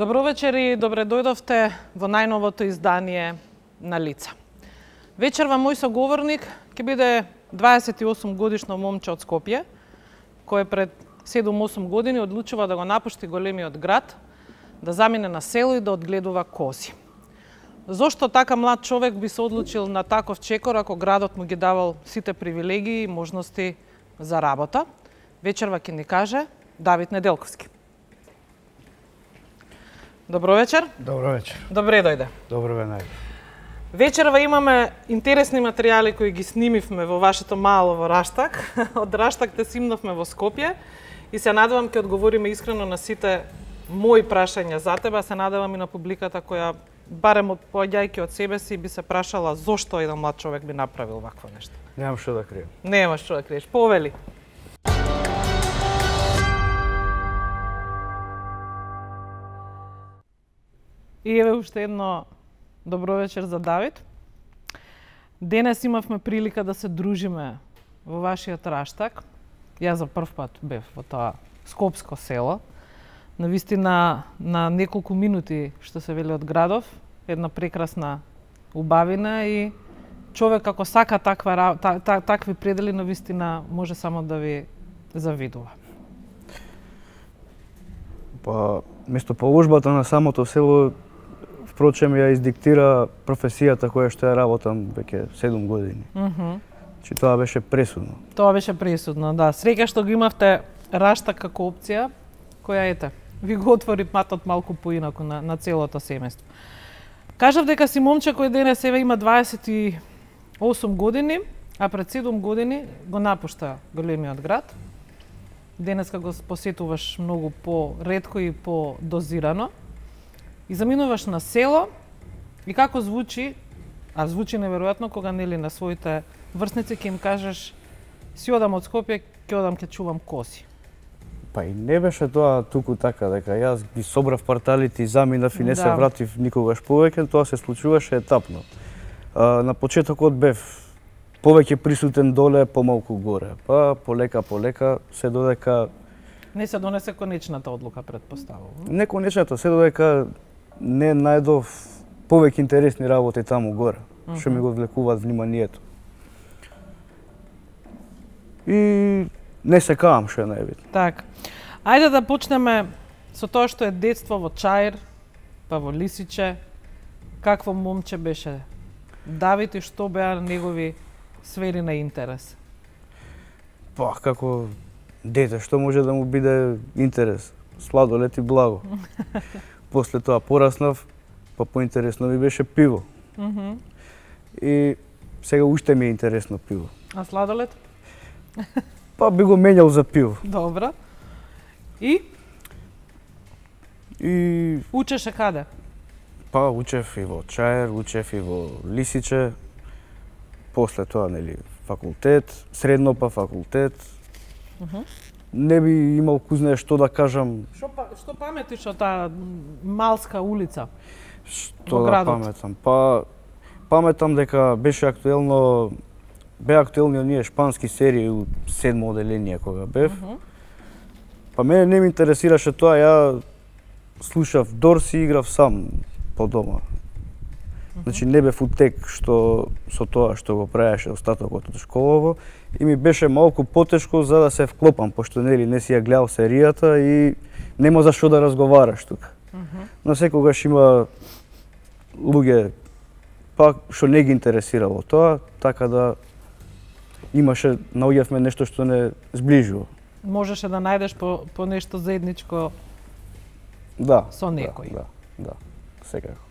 Добро вечер и добре дојдовте во најновото издание на Лица. Вечерва мој соговорник ќе биде 28 годишно момче од Скопје, кој пред 7-8 години одлучува да го напушти големиот град, да замине на село и да одгледува кози. Зошто така млад човек би се одлучил на таков чекор ако градот му ги давал сите привилегии и можности за работа? Вечерва ќе ни каже Давид Неделковски. Добро вечер. Добро вечер. Добре дојде. Добро ве најде. Вечерва имаме интересни материјали кои ги снимивме во вашето мало во Раштак. Од Раштак те симнавме во Скопје и се надевам ќе одговориме искрено на сите мои прашања за тебе, се надевам и на публиката која барем поаѓајќи од себе си би се прашала зошто еден млад човек би направил вакво нешто. Немам што да крием. Немаш што да криеш. Повели. И еве уште едно добро вечер за Давид. Денес имавме прилика да се дружиме во вашиот Раштак. Јас за прв пат бев во тоа скопско село. Навистина на неколку минути што се вели од градов, една прекрасна убавина и човек ако сака такви предели навистина може само да ви завидува. Па место положбата на самото село впрочем ја издиктира професијата која што ја работам веќе 7 години. Чи тоа беше пресудно. Тоа беше пресудно, да. Среќа што го имавте Раштак како опција, која ете, ви го отвори патот малку поинаку на целото семејство. Кажав дека си момче кој денес еве има 28 години, а пред 7 години го напушта големиот град. Денеска го посетуваш многу по-ретко и по-дозирано. И заминуваш на село и како звучи, а звучи неверојатно кога нели на своите врсници ќе им кажеш си одам од Скопје, ќе одам ќе чувам кози. Па и не беше тоа туку така дека јас ги собрав парталите и заминав и не се вратив никогаш повеќе, тоа се случуваше етапно. На почетокот бев повеќе присутен доле, помалку горе. Па полека се додека не се донесе конечната одлука, претпоставувам. Не конечната, се додека не најдов повеќе интересни работи таму горе, што ми го одвлекуваат вниманието. И не се каам што е најбитно. Така. Ајде да почнеме со тоа што е детство во Чаир, па во Лисиче. Какво момче беше Давид и што беа негови сфери на интерес? Па, како дете, што може да му биде интерес? Сладолед и благо. После тоа пораснав, па поинтересно ми беше пиво. И сега уште ми е интересно пиво. А сладолед? Па би го менјал за пиво. Добро. И учеше каде? Па учев и во Чаир, учев и во Лисиче. После тоа, нели, факултет, средно па факултет. Не би имал кузне што да кажам. Што паметиш од таа Малска улица? Што да паметам? Па паметам дека беа актуелни оние шпански серии у 7 оделение кога бев. Па мене не ми интересираше тоа, ја слушав Дорси и играв сам по дома. Значи не бев утек што со тоа што го правеше остатокот од школово и ми беше малку потешко за да се вклопам, пошто нели не си ја гледал серијата и нема за што да разговараш тука. Но секогаш има луѓе па што не ги интересирало тоа, така да наоѓавме нешто што не зближува. Можеше да најдеш по нешто заедничко со некој. Да, секако.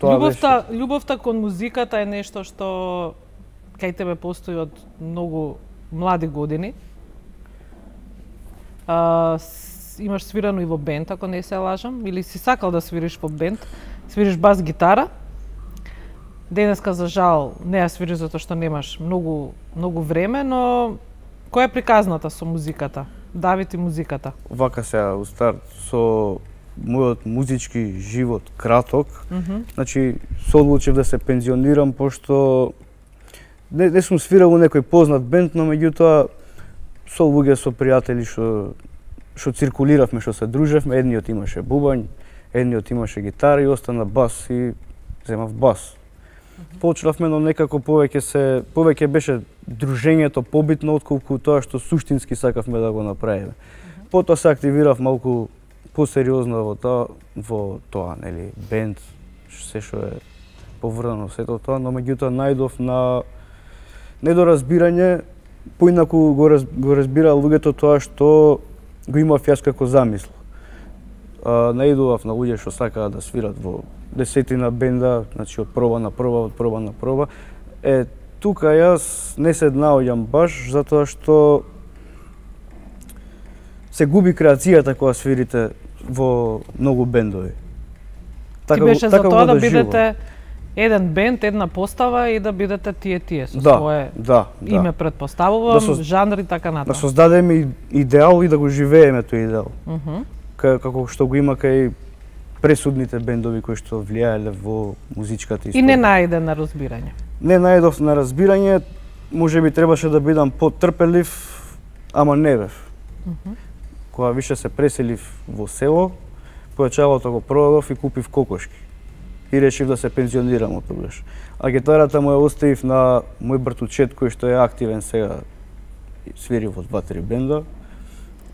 Љубовта кон музиката е нешто што кај тебе постои од многу млади години. Имаш свирано и во бенд, ако не се лажам, или си сакал да свириш во бенд, свириш бас гитара. Денеска за жал не ја свириш затоа што немаш многу време, но која е приказната со музиката? Давид и музиката. Вака сега у старт со мојот музички живот краток. Значи се одлучив да се пензионирам пошто не сум свирал у некој познат бенд, но меѓутоа со луѓе, со пријатели што што циркулиравме, што се дружевме, едниот имаше бубањ, едниот имаше гитара и остана бас и земав бас. Почнавме, но некако повеќе беше дружењето побитно отколку тоа што суштински сакавме да го направиме. Потоа се активирав малку посериозно во тоа, нели, бенд, се што е поврзано сето тоа, но меѓутоа најдов на недоразбирање, поинаку го разбира луѓето тоа што го имав јас како замисла. Наидував на луѓе што сакаат да свират во десетина бенда, значи од проба на проба. Тука јас не се наоѓам баш затоа што се губи креацијата кога свирите во многу бендови. Ти беше за тоа да бидете еден бенд, една постава и да бидете тие со свое име, предпоставувам, жанр и така натаму. Да создадеме идеал и да го живееме тој идеал. Како што го има кај пресудните бендови кои што влијаеле во музичката историја. И не најде на разбирање. Не најдов на разбирање, можеби требаше да бидам потрпелив, ама не бев. Кога више се преселив во село, појачалото го продадов и купив кокошки. И решив да се пензионирам од тогаш. А гитарата му ја оставив на мој братучет кој што е активен сега, свири во 2-3 бенда.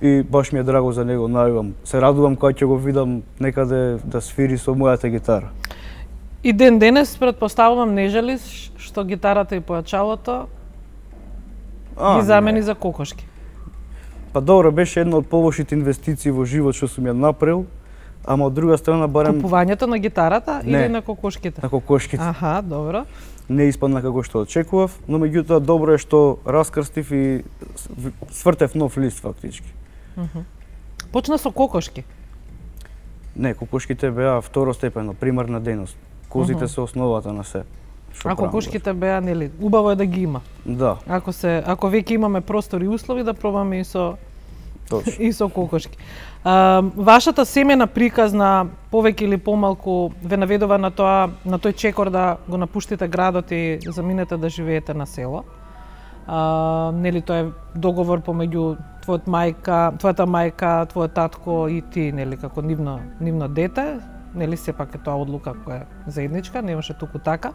И баш ми е драго за него, најувам. Се радувам кога ќе го видам некаде да свири со мојата гитара. И ден денес, предпоставувам, не желиш што гитарата и појачалото ги замени за кокошки? Па добро, беше една од полошите инвестиции во живот што сум ја направил, ама од друга страна барем... Купувањето на гитарата или на кокошките? На кокошките. Аха, добро. Не испадна како што очекував, но меѓутоа добро е што раскрстив и свртев нов лист фактички. Почна со кокошки? Не, кокошките беа второстепено, примарна дејност. Козите се основата на се. А кокошките беа, нели, убаво е да ги има. Да. Ако веќе имаме простор и услови, да пробаме и со кокошки. Вашата семена приказна, повеќе или помалку, ве наведува на тој чекор да го напуштите градот и заминете да живеете на село. Нели, тоа е договор помеѓу твојата мајка, твојот татко и ти, нели, како нивно дете. Нели, сепак е тоа одлука која е заедничка, немаше туку така.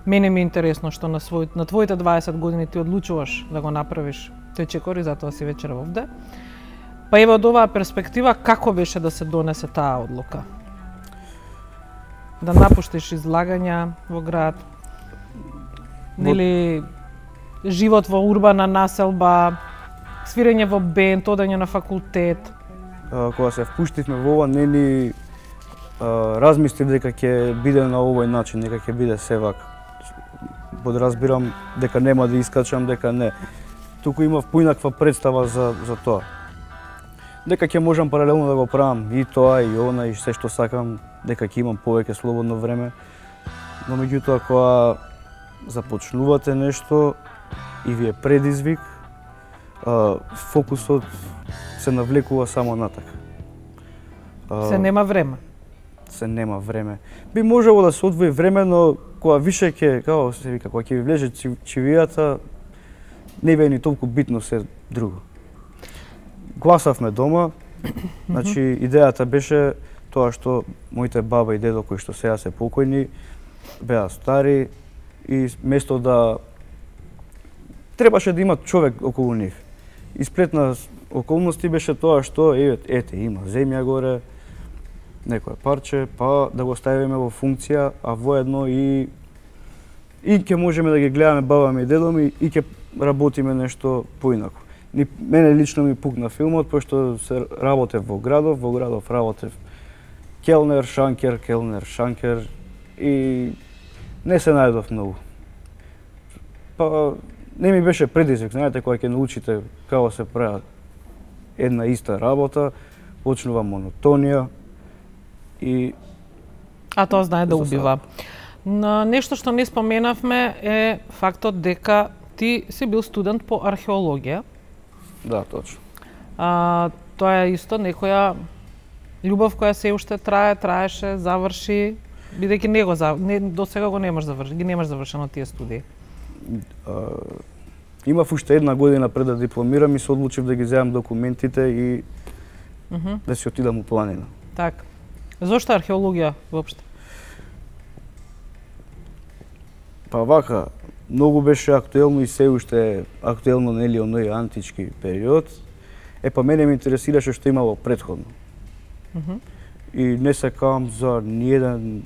Мене ми е интересно што на твоите 20 години ти одлучуваш да го направиш тој чекор и затоа си вечер овде. Па еве од оваа перспектива, како беше да се донесе таа одлука? Да напуштиш излагања во град, нели, живот во урбана населба, свирење во бенд, одење на факултет? Кога се впуштивме во ова, не ни размислив дека ќе биде на овој начин, дека ќе биде севак. Подразбирам дека нема да искачам, дека не. Туку имав поинаква представа за тоа. Дека ќе можам паралелно да го правам и тоа, и она, и се што сакам, дека ќе имам повеќе слободно време. Но меѓутоа, кога започнувате нешто и ви е предизвик, фокусот се навлекува само натака. Се нема време. Се нема време. Би можело да се одвои време, но кога више кога ќе ви влезе чивијата, не бе ни толку битно се друго. Гласавме дома, значи идејата беше тоа што моите баба и дедо кои што сега се покојни, беа стари и место да требаше да имат човек околу нив. И сплетна околности беше тоа што ете има земја горе, некое парче, па да го ставиме во функција, а воедно и ќе можеме да ги гледаме баба ми и дедо ми и ќе работиме нешто поинако. Мене лично ми пукна филмот, пошто се работев во градов работев келнер, шанкер и не се најдов многу. Па не ми беше предизвик, знаете, кога ќе научите како се прави една иста работа, почнува монотонија и... А тоа знае да убива. Нешто што не споменавме е фактот дека ти си бил студент по археологија. Да, точно. Тоа е исто некоја љубов која се уште траеше, заврши, бидејќи до сега ги немаш завршено тие студии. Имав уште една година пред да дипломирам и се одлучив да ги земам документите и да си отидам у планина. Така. Зошто археологија воопшто? Па вака, многу беше актуелно и се уште е актуелно, нели, оној антички период. Па мене ме интересираше што имало претходно. И не се кам за ниеден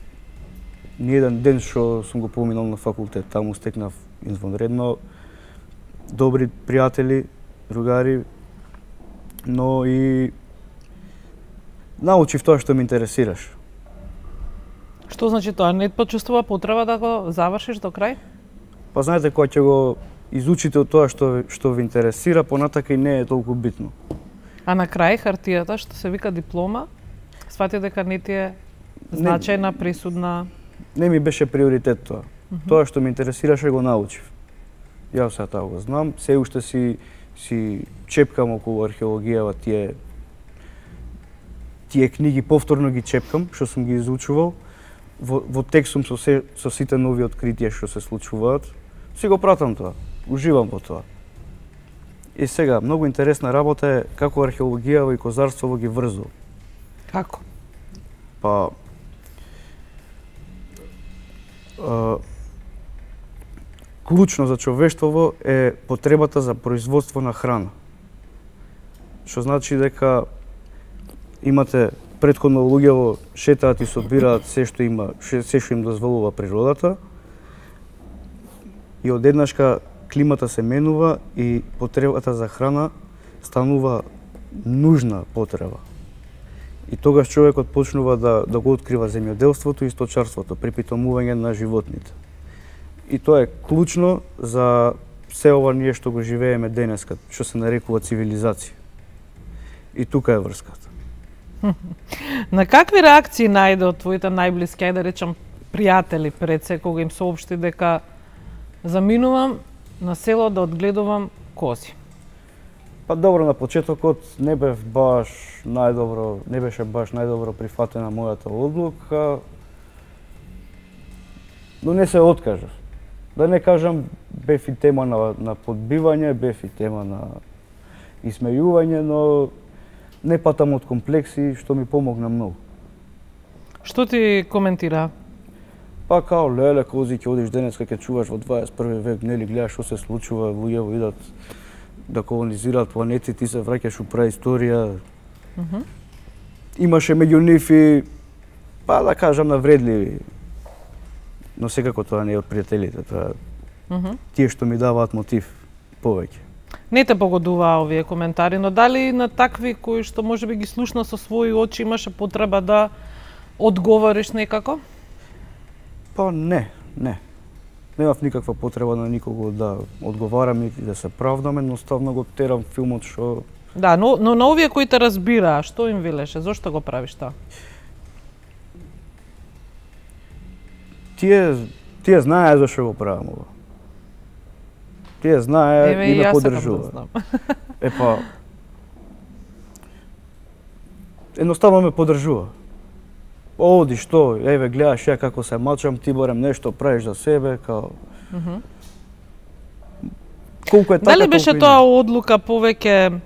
ден што сум го поминал на факултет. Таму стекнав извонредно добри пријатели, другари, но и научив тоа што ме интересираше. Што значи тоа? Не почувствува потреба да го завршиш до крај? Па знаете, кога ќе го изучите од тоа што ви интересира, понатака и не е толку битно. А на крај хартијата, што се вика диплома, свати дека не ти е значајна, присудна? Не ми беше приоритет тоа. Тоа што ме интересираше го научив. Јас сега тоа го знам, се уште си чепкам околу археологијава тие книги, повторно ги чепкам, што сум ги изучувал. Во текст сум со сите нови откритија што се случуваат. Си го пратам тоа, уживам во тоа. И сега, многу интересна работа е како археологијава и козарството ги врзува. Како? Па клучно за човештво е потребата за производство на храна. Што значи дека имате претходно луѓето шетаат и собираат се што им дозволува природата. И одеднашка климата се менува и потребата за храна станува нужна потреба. И тогаш човекот почнува да го открива земјоделството и сточарството, припитомување на животните. И тоа е клучно за се ова ние што го живееме денеска, што се нарекува цивилизација. И тука е врската. На какви реакции најде од твоите најблиски, ајде да речам пријатели пред се, кога им соопшти дека заминувам на село да одгледувам кози? Па добро, на почетокот не беше баш најдобро прифатена мојата одлука, но не се откажав. Да не кажам, бев и тема на подбивање, бев и тема на исмејување, но не патам од комплекси, што ми помогна многу. Што ти коментира? Па као, леле, кози, ќе одиш денеска, ќе чуваш во 21 век, нели гледаш што се случува, луѓето идат да колонизираат планети, ти се враќаш у праисторија. Имаше меѓу нив и, па да кажам, навредливи. Но секако тоа не е од пријателите, тоа тие што ми даваат мотив повеќе. Не те погодуваа овие коментари, но дали на такви кои што можеби ги слушна со своји очи имаше потреба да одговориш некако? Па не. Немав никаква потреба на никого да одговарам и да се правдам, едноставно го терам филмот што... Да, но на овие кои те разбираа, што им велеше? Зошто го правиш тоа? Тие знаеа зашто го правам ова. Тие знаеа и ме поддржува. Епа, едноставно ме поддржува. Оди што, еве гледаш ја како се мачам, ти барем нешто правиш за себе, као... Колку е така, дали беше тоа одлука повеќе,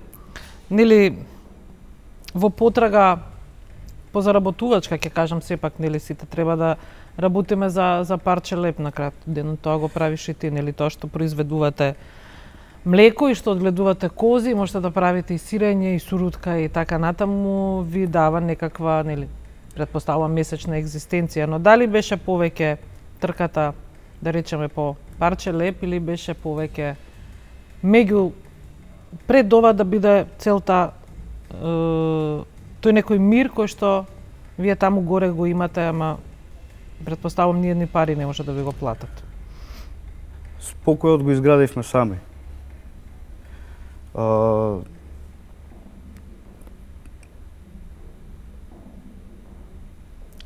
нели, во потрага по заработувачка, ќе кажам, сепак, нели, сите треба да работиме за парче леп на крај денот, тоа го правиш и ти, нели, тоа што произведувате млеко и што одгледувате кози, можете да правите и сирење, и сурутка и така натаму, ви дава некаква, нели, претпоставувам месечна екзистенција, но дали беше повеќе трката, да речеме, по парче леп или беше повеќе меѓу пред ова да биде целта тој некој мир кој што вие таму горе го имате, ама претпоставувам ни едни пари не може да ви го платат. Спокојот го изградивме сами.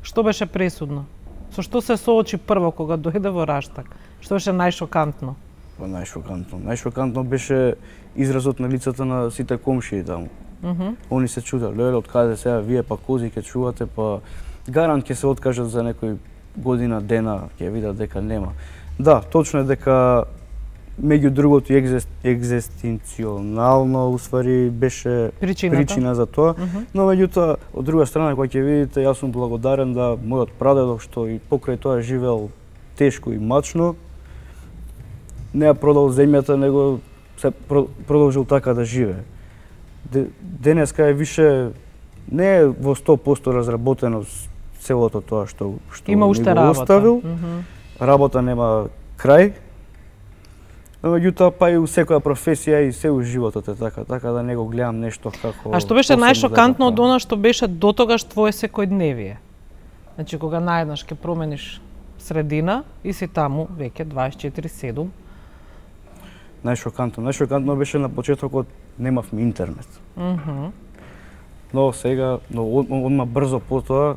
Што беше пресудно? Со што се соочи прво кога дојде во Раштак? Што беше најшокантно? Најшокантно беше изразот на лицата на сите комшии таму. Они се чудат, леле, од каде сега вие па кози ќе чувате, па гарант ќе се откажат за некој година, дена, ќе видат дека нема. Да, точно е дека меѓу другото екзистенционално уствари беше причина за тоа, но меѓутоа од друга страна кога ќе видите, јас сум благодарен да мојот прадедок што и покрај тоа живеел тешко и мачно, не ја продал земјата, него се продолжил така да живее. Денеска е више не е во 100% разработено целото тоа што има уште го оставил. Работа нема крај. Но меѓутоа па и у секоја професија и се у животот е така да не го гледам нешто како. А што беше најшокантно од она што беше дотогаш твое секојдневие? Значи кога наеднаш ќе промениш средина и си таму веќе 24/7. Најшокантно беше на почетокот немавме интернет. Но сега, одма брзо потоа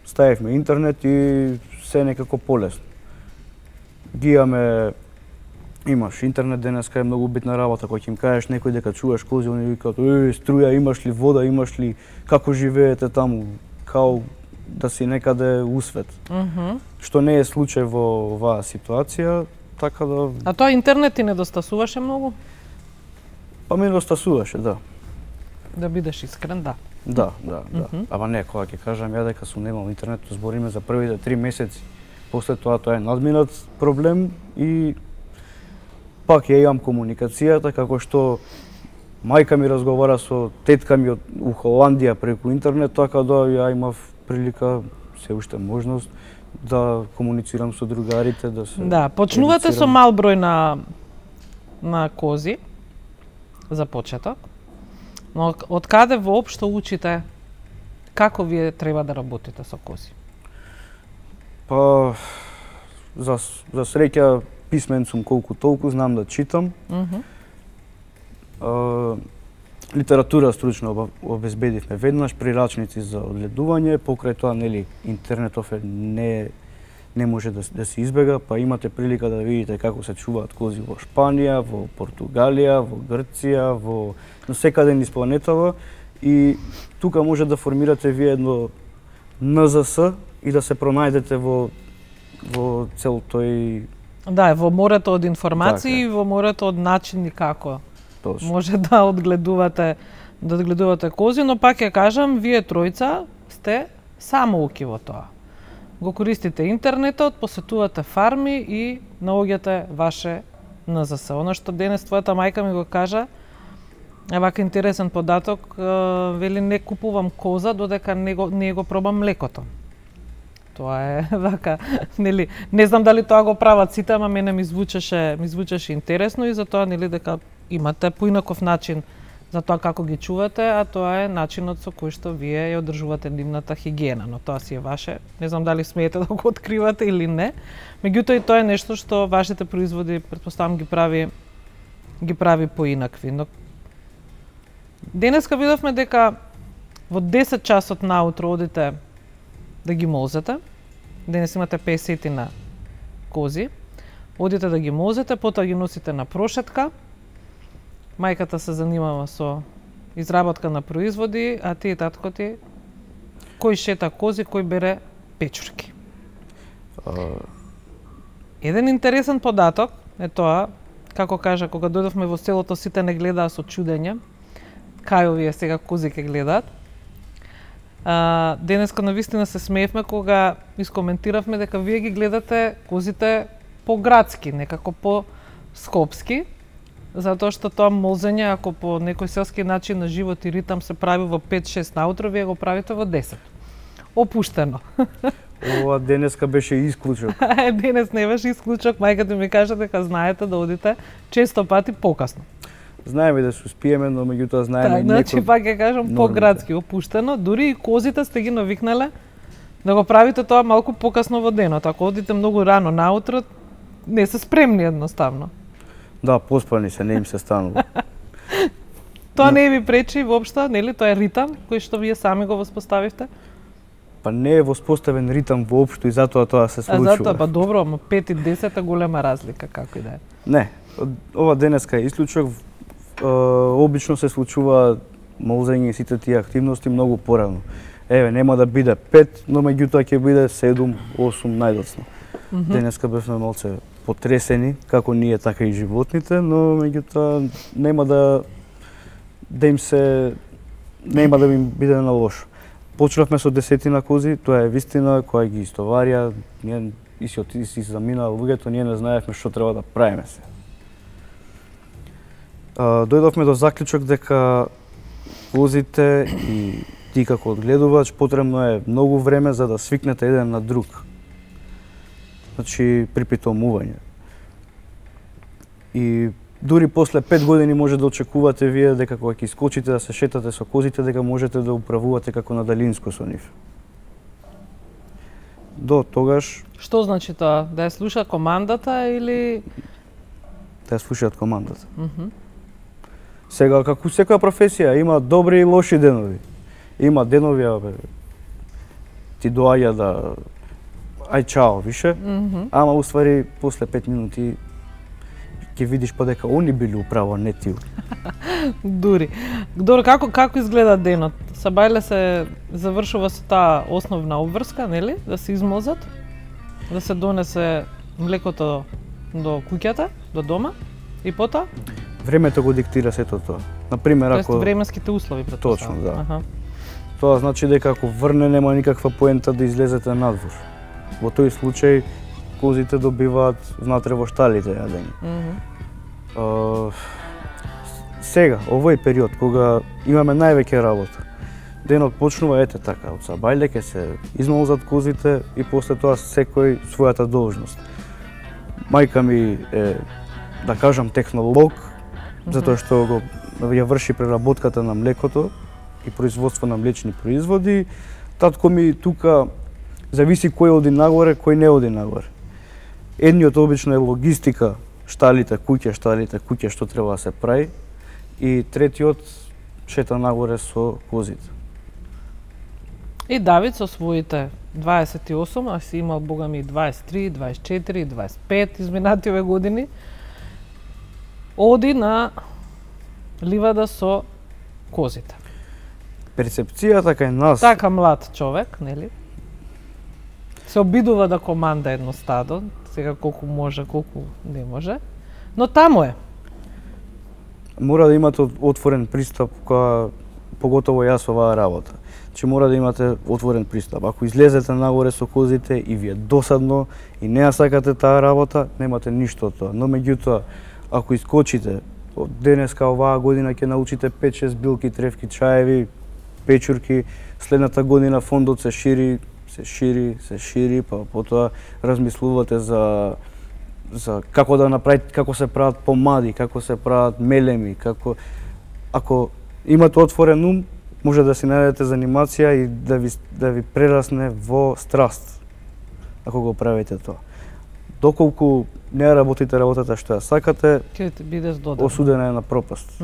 ставивме интернет и се некако полесно. Имаш интернет денеска е многу битна работа, кога ќе им кажеш некој дека чуваш кози, они викаат: струја, имаш ли вода, имаш ли, како живеете таму, као да си некаде усвет. Што не е случај во оваа ситуација, така да. А тоа интернет ти недостасуваше многу? Па ми недостасуваше, да. Да бидеш искрен, да. Да. Ама не, кога ќе кажам ја дека сум немал интернет, збориме за првите 3 месеци. После тоа е надминат проблем и пак ја имам комуникацијата, како што мајка ми разговара со тетка ми у Холандија преку интернет, така да ја имав прилика, се уште можност, да комуницирам со другарите, да се. Да, почнувате со мал број на кози за почеток. Но од каде воопшто учите како вие треба да работите со кози? Па за среќа писмен сум колку толку, знам да читам. Литература стручно обезбедивме веднаш, прирачници за одледување, покрај тоа нели интернетов не може да се избега, па имате прилика да видите како се чуваат кози во Шпанија, во Португалија, во Грција, во секаде низ планетава и тука може да формирате вие едно НЗС и да се пронајдете во цел тој. Да, во морето од информации и во морето од начини како може да одгледувате кози, но пак ја кажам, вие тројца сте самоуки во тоа. Го користите интернетот, посетувате фарми и наоѓате ваше НЗС. Оно што денес твојата мајка ми го кажа, е вака интересен податок, вели не купувам коза додека не го пробам млекото. Тоа е вака, нели, не знам дали тоа го прават сите, ама мене ми звучеше интересно и затоа нели дека имате поинаков начин за тоа како ги чувате, а тоа е начинот со кој што вие ја одржувате нивната хигиена, но тоа си е ваше. Не знам дали смеете да го откривате или не. Меѓутоа и тоа е нешто што вашите производи претпоставам ги прави поинакви. Но денеска видовме дека во 10 часот наутро одите да ги молзете. Денес имате 50 на кози. Одите да ги молзете, потоа ги носите на прошетка. Мајката се занимава со изработка на производи, а ти и татко ти кој шета кози, кој бере печурки. Еден интересен податок е тоа, како кажа, кога дојдовме во селото, сите не гледаа со чудење. Кај овие сега кози ке гледаат. Денеска навистина се смеевме кога искоментиравме дека вие ги гледате козите по-градски, некако по-скопски, затоа што тоа молзење, ако по некој селски начин на живот и ритам се прави во 5-6 наутро, вие го правите во 10. Опуштено. Ова денеска беше исклучок. Денес не беше исклучок, мајката ми кажа дека знаете да одите често пати покасно. Знаеме да се успиеме, но меѓутоа знаеме и некој. Значи пак ќе кажам по-градски, опуштено, дури и козите сте ги навикнале да го правите тоа малку покасно во денот. Ако одите многу рано наутро, не се спремни едноставно. Да, поспани се, не им се станува. Тоа не ви пречи воопшто, нели? Тоа е ритам кој што вие сами го воспоставивте? Па не е воспоставен ритам воопшто и затоа тоа се случува. Затоа, па добро, ама 5 и 10 е голема разлика, како и да е. Не, ова денеска е исклучок. Обично се случува молзење и сите тие активности многу порано. Еве, нема да биде 5, но меѓутоа ќе биде 7, 8 најдоцна. Денеска бевме малце потресени, како ние, така и животните, но меѓутоа нема да им биде на лошо. Почнавме со 10 кози, тоа е вистина, која ги истоварија, ние и си заминаа луѓето, ние не знаевме што треба да правиме се. Дојдовме до заклучок дека козите и ти како одгледувач потребно е многу време за да свикнете еден на друг. Значи припитомување. И дури после 5 години може да очекувате вие дека кога ќе искочите да се шетате со козите, дека можете да управувате како на далинско со нив. До тогаш... Што значи тоа? Да ја слуша командата или... Да ја слушаат командата. Сега, како секоја професија, има добри и лоши денови. Има денови, ти доаѓа да... Ај чао, више. Ама уствари, после 5 минути ќе видиш па дека они били управо, не ти. Дури. Добро, како изгледа денот? Сабајле се завршува со таа основна обврска, нели? Да се измозат, да се донесе млекото до куќата, до дома и потоа? Времето го диктира сето тоа. Например, ако... Тоест временските услови, Точно, да. Тоа значи дека ако врне нема никаква поента да излезете надвор. Во тој случај козите добиваат внатре во шталите јадење. Сега, овој период кога имаме највеќе работа, денот почнува ете така, од сабајле ќе се измолзат козите и после тоа секој својата должност. Мајка ми е, да кажам, технолог, затоа што ја врши преработката на млекото и производство на млечни производи. Татко ми тука зависи кој оди нагоре, кој не оди нагоре. Едниот обично е логистика, шталите, куќе, што треба да се прави. И третиот шета нагоре со козите. И Давид со своите 28, а си имал богами 23, 24, 25 изминативе години, оди на ливада со козите. Перцепцијата кај нас... Така млад човек, нели? Се обидува да команда едно стадо, сега колку може, колку не може, но таму е. Мора да имате отворен пристап кога поготово јас оваа работа. Че мора да имате отворен пристап. Ако излезете нагоре со козите и ви е досадно и не ја сакате таа работа, немате ништо од тоа. Но меѓутоа, ако искочите, од денеска оваа година ќе научите 5-6 билки, тревки, чаеви, печурки, следната година фондот се шири, па потоа размислувате за како да направите, како се прават помади, како се прават мелеми, како ако имате отворен ум, може да си најдете занимација и да ви прерасне во страст ако го правите тоа. Доколку не работите работата што ја сакате, ќе биде здодена. Осудена е на пропаст.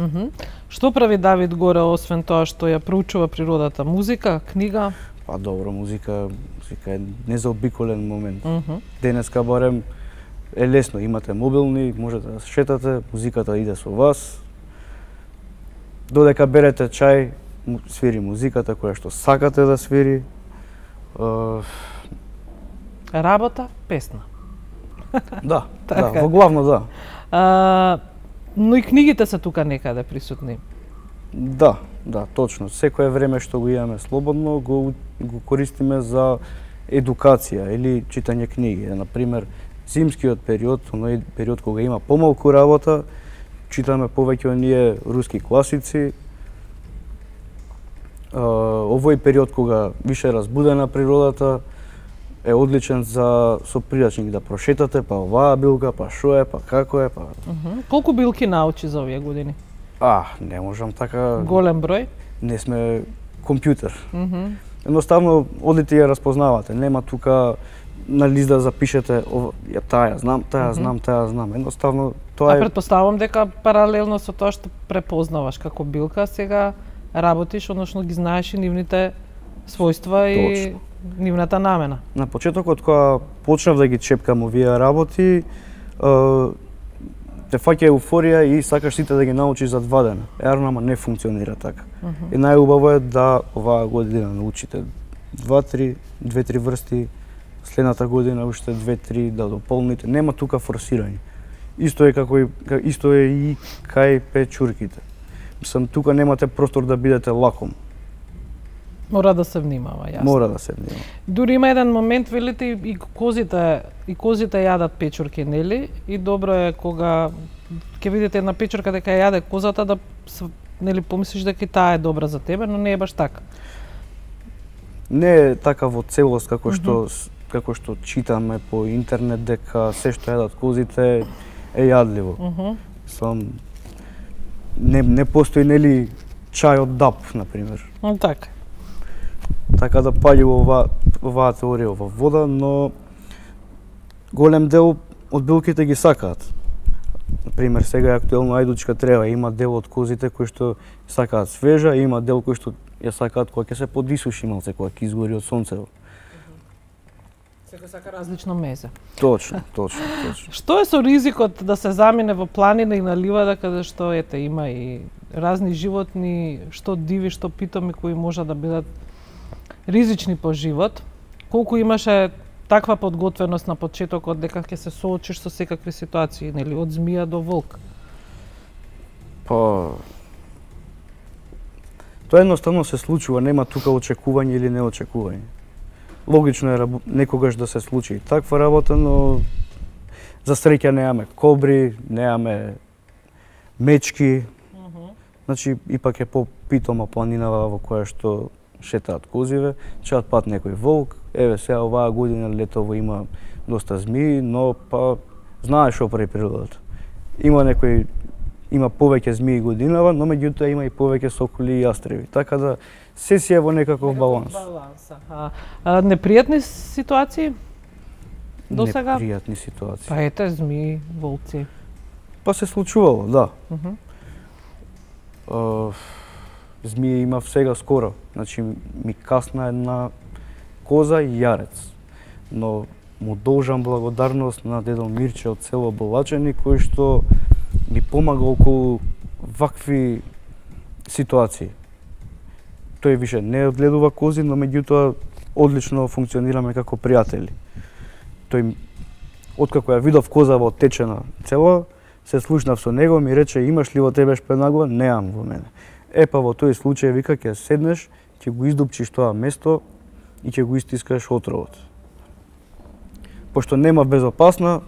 Што прави Давид горе освен тоа што ја проучува природата? Музика, книга? Па добро, музика е незаобиколен момент. Денеска барем е лесно, имате мобилни, можете да се шетате, музиката иде со вас. Додека берете чај, свири музиката која што сакате да свири. Работа, песна. Да, во главно да. Но и книгите се тука некаде присутни. Да, точно. Секое време што го имаме слободно, го користиме за едукација или читање книги. Например, зимскиот период, оној период кога има помалку работа, читаме повеќе оние руски класици. Овој период кога више разбудена природата е одличен за со пријачник да прошетате, па оваа билка, па шо е, па како е, па... Колку билки научи за овие години? Не можам така... Голем број? Не сме компјутер. Едноставно, одите ја разпознавате. Нема тука на лист да запишете таа знам. Едноставно, тоа е... Претпоставам дека паралелно со тоа што препознаваш како билка, сега работиш, односно ги знаеш и нивните својства и нивната намена. На почетокот, кога почнав да ги чепкам овие работи, те фаќа еуфорија и сакаш сите да ги научиш за 2 дена. Ерно, ама не функционира така. И најубаво е да оваа година научите 2-3 врсти, следната година уште 2-3 да дополните. Нема тука форсирање. Исто е и кај печурките. Мислам, тука немате простор да бидете лаком. Мора да се внимава, јасно. Мора да се внимава. Дури има еден момент, велите, и козите јадат печурки, нели? И добро е кога ќе видите една печурка дека ја јаде козата, да нели помислиш дека таа е добра за тебе, но не е баш така. Не е така во целост како што читаме по интернет дека се што јадат козите е јадливо. Сам не постои нели чај од дап, на пример. Така. Така да паѓа оваа теорија во вода, но голем дел од билките ги сакаат. Например, сега е актуелно ајдучка трева, има дел од козите кои што сакаат свежа, и има дел кои што ја сакаат кога ќе се подисуши малце, кога ќе изгори од сонцето. Секој сака различно мезе. Точно. Што е со ризикот да се замине во планина и на ливада, каде што има и разни животни, што диви, што питоми, кои може да бидат ризични по живот? Колку имаше таква подготвеност на почетокот дека ќе се соочиш со секакви ситуации, нели, од змија до волк? Па тоа едноставно се случува, нема тука очекување или неочекување. Логично е некогаш да се случи таква работа, но за среќа немаме кобри, немаме мечки. Значи, ипак е по-питома планинава во која што шетаат козиве, чаат пат некој волк. Еве сега оваа година летово има доста змии, но па знаеш што прави природата. Има повеќе змии годинава, но меѓутоа има и повеќе соколи и јастреби. Така да се си е во некаков баланс. Непријатни ситуации до сега? Непријатни ситуации. Па ете, змии, волци. Па се случувало, да. Змија имав сега скоро. Значи, ми касна една коза и јарец. Но му должам благодарност на дедо Мирче од село Балачени, кој што ми помага околу вакви ситуации. Тој више не одгледува кози, но меѓутоа одлично функционираме како пријатели. Тој, откако ја видов коза во течена цела, се слушнав со него, ми рече: имаш ли во тебе шпенагла? Неам во мене. Па во тој случај вика ќе седнеш, ќе го издупчиш тоа место и ќе го истискаш отровот. Пошто нема безопасна,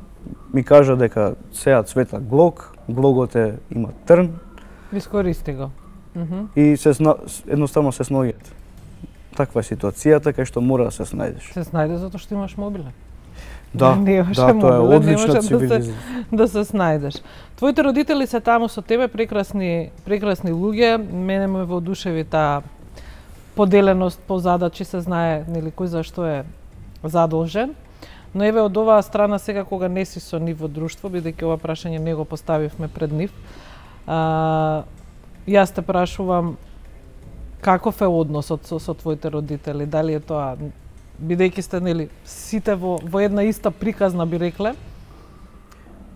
ми кажа дека сега цвета глог, глогот има трн. Искористи го. И едноставно се снаоѓате. Таква е ситуацијата кај што мора да се снајдеш. Се снајде затоа што имаш мобиле. Да, тоа е одлична цивилизација. Да се снајдеш. Твоите родители се таму со тебе, прекрасни луѓе. Мене ме воодушеви таа поделеност по задачи, се знае нели кој за што е задолжен. Но еве од оваа страна сега кога не си со нив во друштво, бидејќи ова прашање не го поставивме пред нив, јас те прашувам каков е односот со твоите родители? Дали е тоа, бидејќи сте нели сите во една иста приказна, би рекле,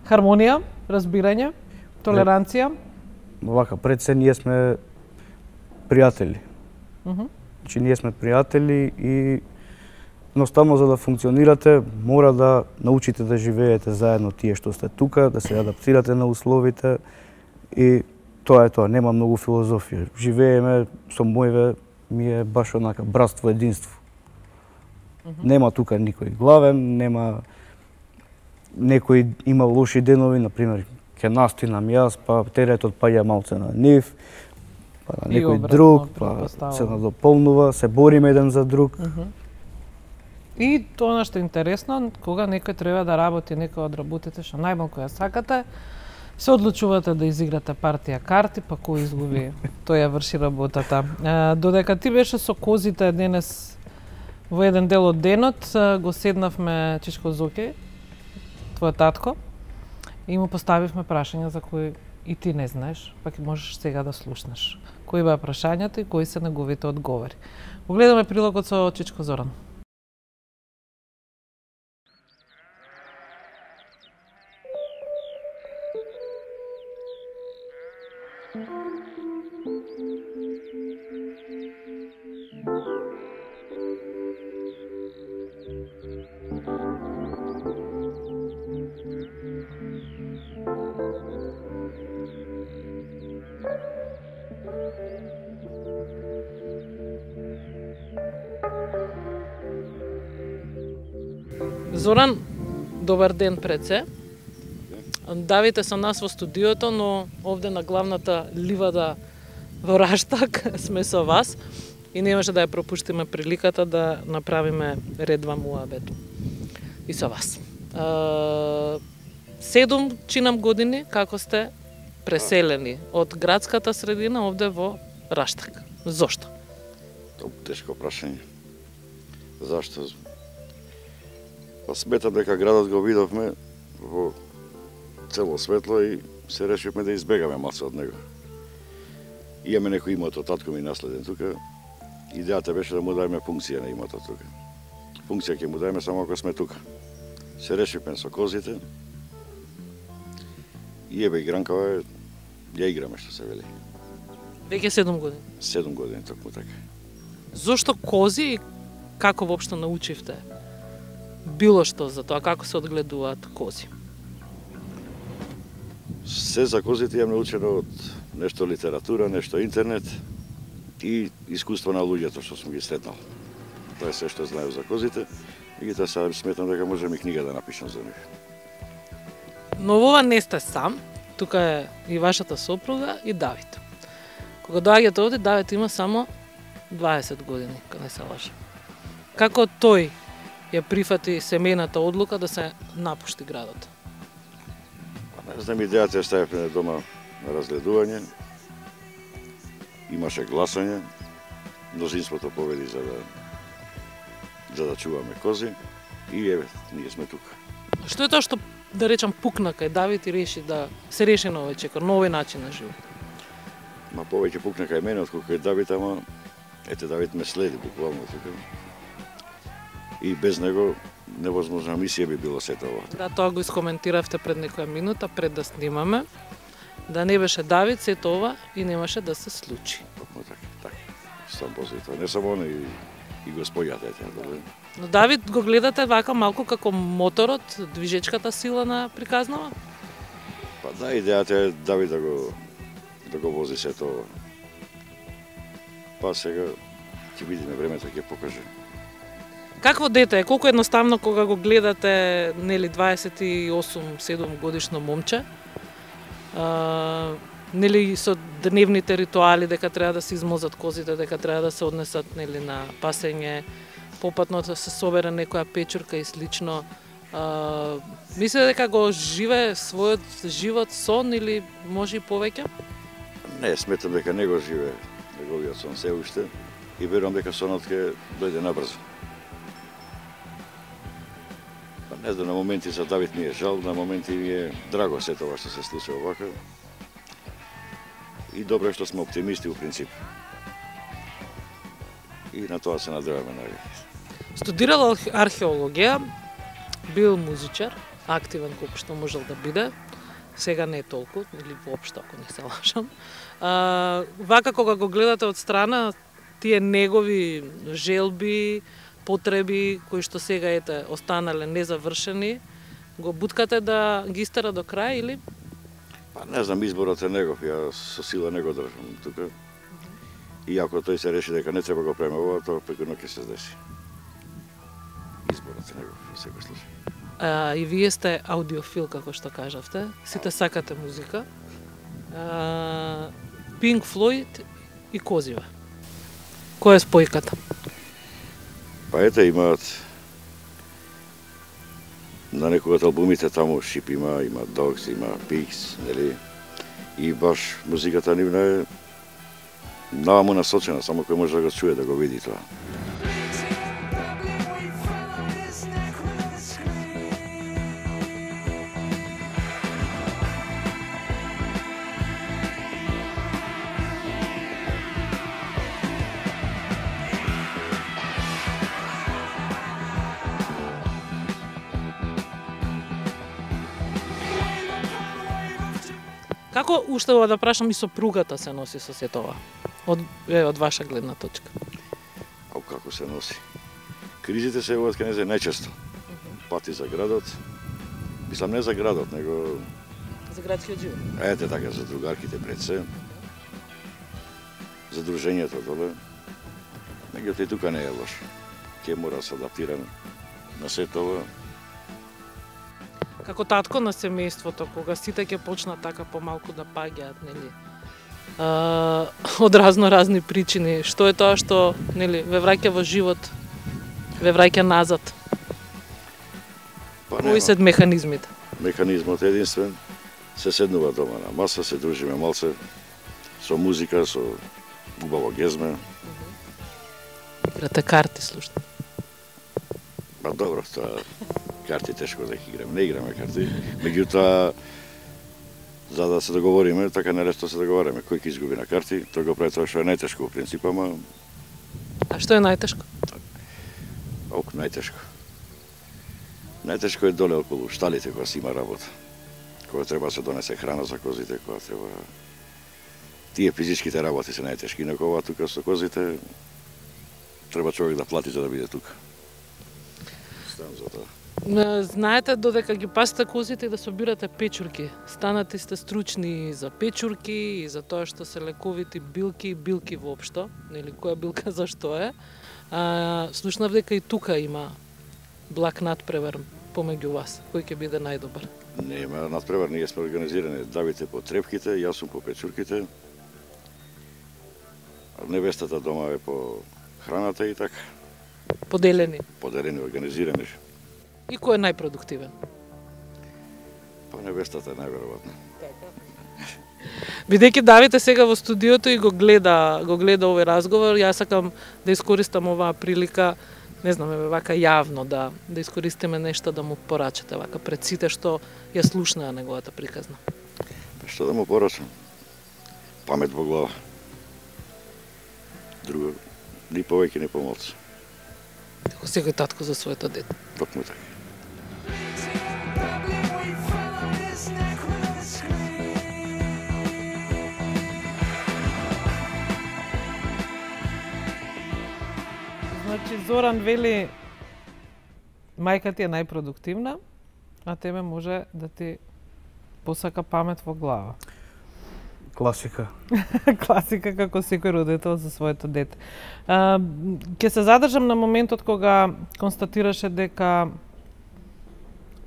хармонија, разбирање, толеранција? Вака, пред се ние сме пријатели. Значи ние сме пријатели и едноставно за да функционирате мора да научите да живеете заедно тие што сте тука, да се адаптирате на условите и тоа е тоа, нема многу филозофија. Живееме со мојве, ми е баш онака братство, единство. Нема тука никој главен, нема некој има лоши денови, например, ќе настоинам јас, па теретот паѓа малце на нив, па на некој друг, па се надополнува, се бориме еден за друг. И тоа што е интересно, кога некој треба да работи некој од работите што најмалку ја сакате, се одлучувате да изиграте партија карти, па кој изгуби, тој ја врши работата. Додека ти беше со козите денес во еден дел од денот, го седнавме Чичко Зоки, твој татко, и му поставивме прашања за кои и ти не знаеш, па ќе можеш сега да слушнеш. Кои беа прашањата и кои се неговите одговори. Го гледаме прилогот со Чичко Зоран. Зоран, добар ден пред се. Давид е со нас во студиото, но овде на главната ливада во Раштак сме со вас и немаше да ја пропуштиме приликата да направиме редва муабету и со вас. 7 чинам години како сте преселени од градската средина овде во Раштак. Зошто? Тешко прашање. Зашто? Па сметам дека градот го видовме во цело светло и се решивме да избегаме малце од него. Имаме некој имот од татко ми наследен тука. Идејата беше да му дајме функција на имотот тука. Функција ќе му дајме само ако сме тука. Се решивме со козите. И ебе игранкава ја играме, што се вели. Веќе 7 години. 7 години токму така. Зошто кози и како воопшто научивте било што за тоа, како се одгледуваат кози? Се за козите јам научено од нешто литература, нешто интернет и искуство на луѓето што сум ги сретнал. Тоа е се што знаев за козите и тоа сега сметам дека можам и книга да напишам за нив. Но во ова не сте сам, тука е и вашата сопруга и Давид. Кога доаѓате овде, Давид има само 20 години, кога не се лажам. Како тој ја прифати семејната одлука да се напушти градот? Не знам, идејата ја ставивме дома на разгледување. Имаше гласање, мнозинството победи за да чуваме кози и еве, ние сме тука. Што е тоа што, да речам, пукна кај Давид и реши да се реши на овој чекор, на овој начин на живот? Ма повеќе пукна кај мене отколку кај Давид, ама ете Давид ме следи буквално тука. И без него невозможна мисија би било сето ова. Да, тоа го искоментиравте пред некоја минута, пред да снимаме. Да не беше Давид, сето ова и немаше да се случи. Токму така. Сам позитив. Не само он и господјата е таа. Но Давид го гледате вака малку како моторот, движечката сила на приказнава? Па да, идејата е Давид да го вози сето ова. Па сега ќе видиме, времето ќе покаже. Какво дете е? Колку едноставно кога го гледате, нели, 28-7 годишно момче, нели, со дневните ритуали дека треба да се измозат козите, дека треба да се однесат, нели, на пасење, попатно да се собере некоја печурка и слично. Мислите дека го живее својот живот сон или може и повеќе? Не, сметам дека не го живее неговиот сон се уште и верувам дека сонот ќе дојде набрзо. Не знам, на моменти за Давид ми е жал, на моменти ми е драго се тоа што се случува вака. И добро е што сме оптимисти у принцип. И на тоа се надеваме највеќе. Студирал археологија, бил музичар, активен колку што можел да биде. Сега не е толку, или воопшто, ако не се лажам. Вака кога го гледате од страна, тие негови желби, потреби кои што сега ете останале незавршени, го буткате да ги истера до крај или? Па не знам, изборот е негов, ја со сила не го држам тука. И ако тој се реши дека не треба го правиме ова, тоа прекуно ќе се деси. Изборот е негов во секој случај. И вие сте аудиофил, како што кажавте, сите сакате музика. Pink Floyd и козиве. Која е спојката? Па ете, имаат на некој од албумите таму Шип има Dogs, има Pigs, нели? И баш музиката нивна е наваму насочена, само кој може да го чуе, да го види тоа. Како уште да прашам и сопругата се носи со сето ова? Од ваша гледна точка. Како се носи? Кризите се јавуваат кај незе најчесто. Пати за градот. Мислам не за градот, него За градскиот живот. Ете така за другарките пред се. За дружењето доле. Меѓутоа и тука не е лош. Ќе мора да се адаптираме на сето ова. како татко на семејството, кога сите ќе почнат така помалку да паѓаат, нели? Од разни причини, што е тоа што, нели, ве враќа во живот, ве враќа назад? Кои се механизмите? Механизмот е единствен. Се седнува дома на маса, се дружиме малце, со музика, со убаво гезме. Играте карти, слушате? Ба добро, тоа карти тешко да ги играме. Не играме карти. Меѓутоа, за да се договориме, така нелесно се договараме. Кој ќе изгуби на карти, тој го прави тоа што е најтешко во принцип, ама... А што е најтешко? Најтешко. Најтешко е доле околу шталите кога си има работа. Кога треба да се донесе храна за козите, кога треба... Тие физичките работи се најтешки, инаку ова тука со козите треба човек да плати за да биде тука. Ставам за тоа. Знаете додека ги пасите козите и да собирате печурки. Станати сте стручни за печурки и за тоа што се лековити билки воопшто, нели која билка за што е. Слушнав дека и тука има благ надпревар помеѓу вас. Кој ќе биде најдобар? Нема надпревар, ние сме организирани. Давите по трепките, јас сум по печурките. Невестата дома е по храната и така. Поделени? Поделени, организирани. И кој е најпродуктивен? Па невестата е најверојатно. Бидејќи Давид е сега во студиото и го гледа овој разговор, јас сакам да искористам оваа прилика, не знам, вака јавно да искористиме нешто да му порачате вака пред сите што ја слушнаа неговата приказна. Што да му порачам? Памет во глава. Друго, ни повеќе, ни помалку. Како секој татко за своето дете. Токму така. Значи, Зоран вели, мајка ти е најпродуктивна, а тебе може да ти посака памет во глава. Класика. Класика како секој родител за своето дете. Ќе се задржам на моментот кога констатираше дека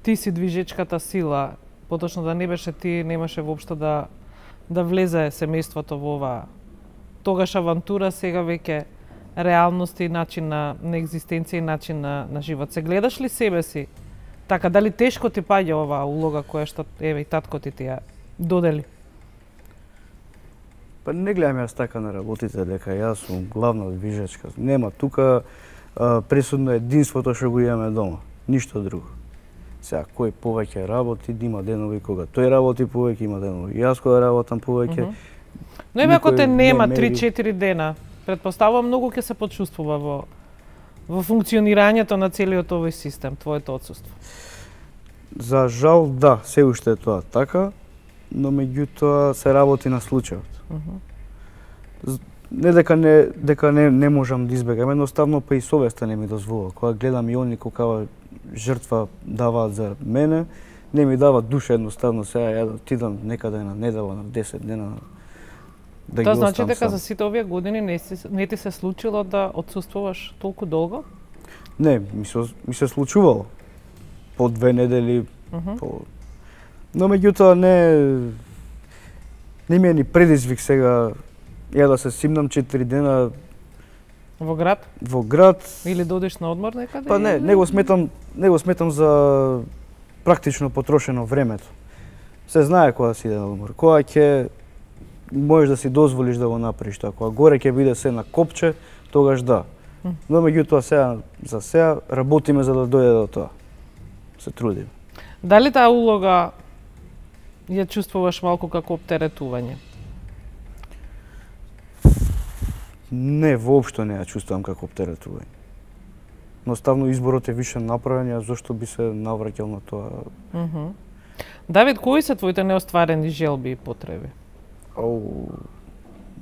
ти си движечката сила, поточно да не беше ти, немаше воопшто да влезе семејството во ова тогаш авантура, сега веќе реалност и начин на екзистенција и начин на живот. Се гледаш ли себе си? Така, дали тешко ти паѓа оваа улога која што еве и татко ти ја додели? Па не гледам јас така на работите дека јас сум главна движечка. Нема тука пресудно единството што го имаме дома, ништо друго. Сега кој повеќе работи, има денови кога тој работи повеќе, има денови јас кога работам повеќе. Но еве ако те нема 3-4 дена, предпоставувам многу ќе се почувствува во функционирањето на целиот овој систем, твоето отсуство. За жал, да, се уште е тоа така, но меѓутоа се работи на случајот. Не дека не можам да избегам, едноставно па и совеста не ми дозволува. Кога гледам и они каква жртва даваат за мене, не ми дава душа едноставно сега ја да отидам некаде на недела, на 10 дена да ги Тоа оставам значи дека сам. за сите овие години не ти се случило да отсуствуваш толку долго? Не, ми се случувало. По 2 недели, но меѓутоа не ми е ни предизвик сега ја да се симнам 4 дена Во град? во град. Или да одиш на одмор некаде? Па не го сметам за практично потрошено времето. Се знае кога си иде на одмор. Кога ќе можеш да си дозволиш да го направиш тоа. Кога горе ќе биде се на копче, тогаш да. Но меѓутоа сега работиме за да дојде до тоа. Се трудиме. Дали таа улога ја чувствуваш малку како оптеретување? Не, воопшто не ја чувствувам како оптеретување. Едноставно изборот е више направен, ја зошто би се навраќал на тоа. Давид, кои се твоите неостварени желби и потреби?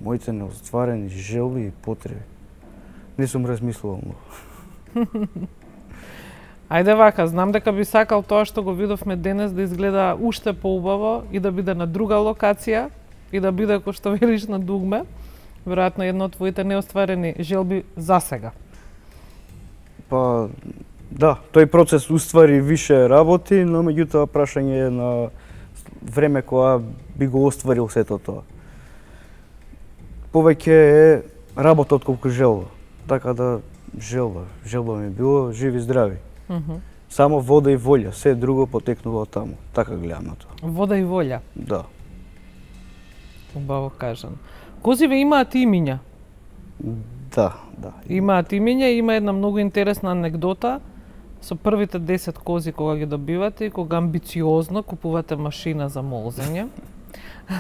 Моите неостварени желби и потреби. Не сум размислувал многу. Ајде вака, знам дека би сакал тоа што го видовме денес да изгледа уште поубаво и да биде на друга локација и да биде кој што велиш на дугме. Веројатно едно од твоите неостварени желби за сега. Па Да, тој процес уствари више работи, но меѓутоа прашање е на време кога би го остварил сето тоа. Повеќе е работа отколку желба. Така да желба ми било живи здрави. Само вода и волја, се друго потекнува од таму. Така гледам на тоа. Вода и волја. Да. Убаво кажано. Козиве имаат имиња. Да. Имаат имиња, има една многу интересна анегдота со првите 10 кози кога ги добивате и кога амбициозно купувате машина за молзење.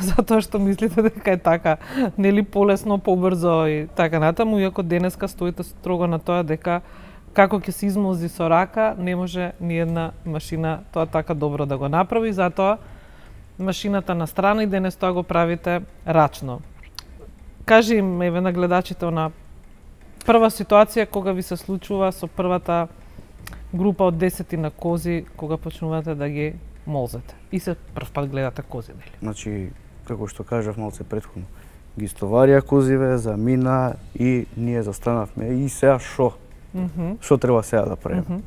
Затоа што мислите дека е така, нели полесно, побрзо и така натаму, иако денеска стоите строго на тоа дека како ќе се измолзи со рака, не може ни една машина тоа така добро да го направи, затоа машината на страна и денес тоа го правите рачно. Кажи им, еве, на гледачите, на прва ситуација кога ви се случува со првата група од 10 на кози, кога почнувате да ги молзете и се прв пат гледате кози, нели? Значи, како што кажав малце претходно, ги стоварија козиве, замина и ние застанавме и сега шо? Што треба сега да правиме?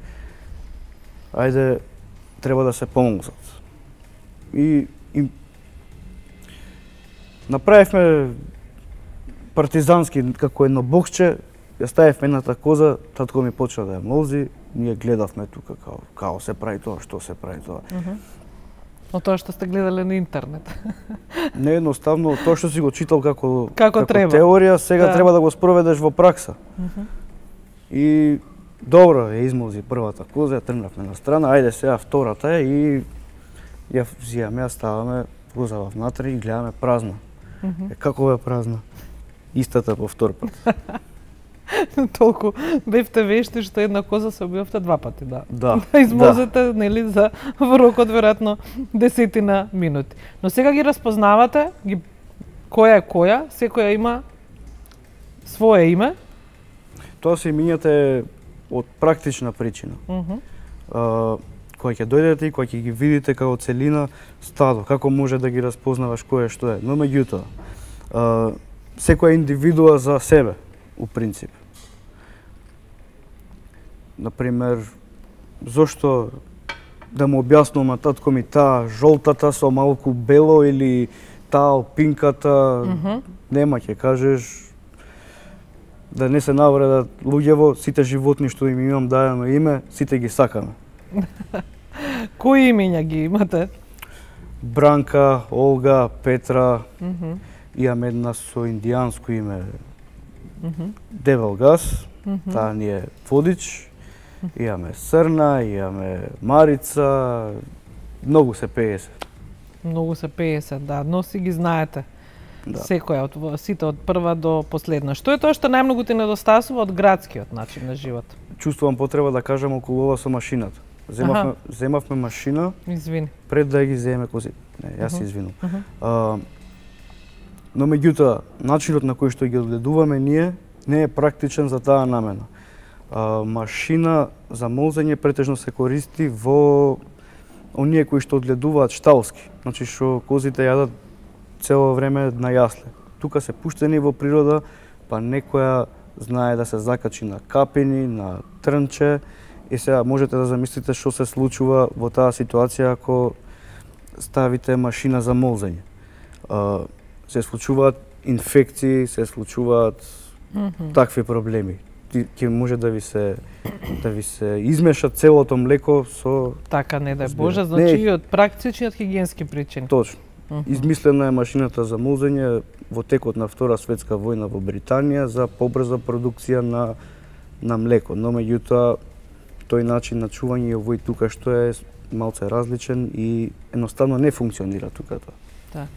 Ајде, треба да се помолзат. И направивме партизански како едно боксче, ја ставивме едната коза, татко ми почна да ја молзи, ние гледавме тука као се прави тоа, што се прави тоа. Од тоа што сте гледале на интернет. Не, едноставно, тоа што си го читал како треба. Теорија, сега треба да го спроведеш во пракса. И добро, ја измолзи првата коза, ја тргнавме на страна, ајде сега втората и ја взимаме, ја ставаме коза внатре и гледаме празна. Како е празна? Истата по втор пат. Толку бевте вешти што една коза се убивавте 2 пати, да. Да. Измолзете, нели, за во рокот веројатно 10 минути. Но сега ги распознавате, која е која, секоја има свое име. Тоа се имињата од практична причина. Кога ќе дојдете и кога ќе ги видите како целина стадо, како може да ги распознаваш кој е што е. Но меѓутоа, секоја индивидуа за себе, у принцип. Например, зошто да му објаснувам на татко ми таа жолтата со малку бело или таа опинката, нема, ќе кажеш да не се навредат луѓево, сите животни што им имам дадено име, сите ги сакаме. Кои имиња ги имате? Бранка, Олга, Петра, имаме една со индијанско име, Девел Гас, таа ни е водич, имаме Срна, имаме Марица, многу се пее се. Многу се пее се, да, но си ги знаете. Да. Секоја, сите од прва до последна. Што е тоа што најмногу ти недостасува од градскиот начин на живот? Чувствувам потреба да кажам околу ова со машината. Земавме машина, извини, пред да ги земеме кози. Не, јас се извинувам. Но меѓутоа, начинот на кој што ги одгледуваме ние не е практичен за таа намена. Машина за молзење претежно се користи во оние кои што одгледуваат шталски. Значи што козите јадат цело време на јасле. Тука се пуштени во природа, па некоја знае да се закачи на капини, на трнче, и сега можете да замислите што се случува во таа ситуација ако ставите машина за молзење. Се случуваат инфекции, се случуваат такви проблеми. Ќе може да ви се измеша целото млеко со така, не дај Боже, значи и од практични, од хигиенски причини. Точно. Измислена е машината за молзење во текот на Втора светска војна во Британија за побрза продукција на млеко, но меѓутоа тој начин на чување и овој тука што е малце различен и едноставно не функционира тука тоа. Така.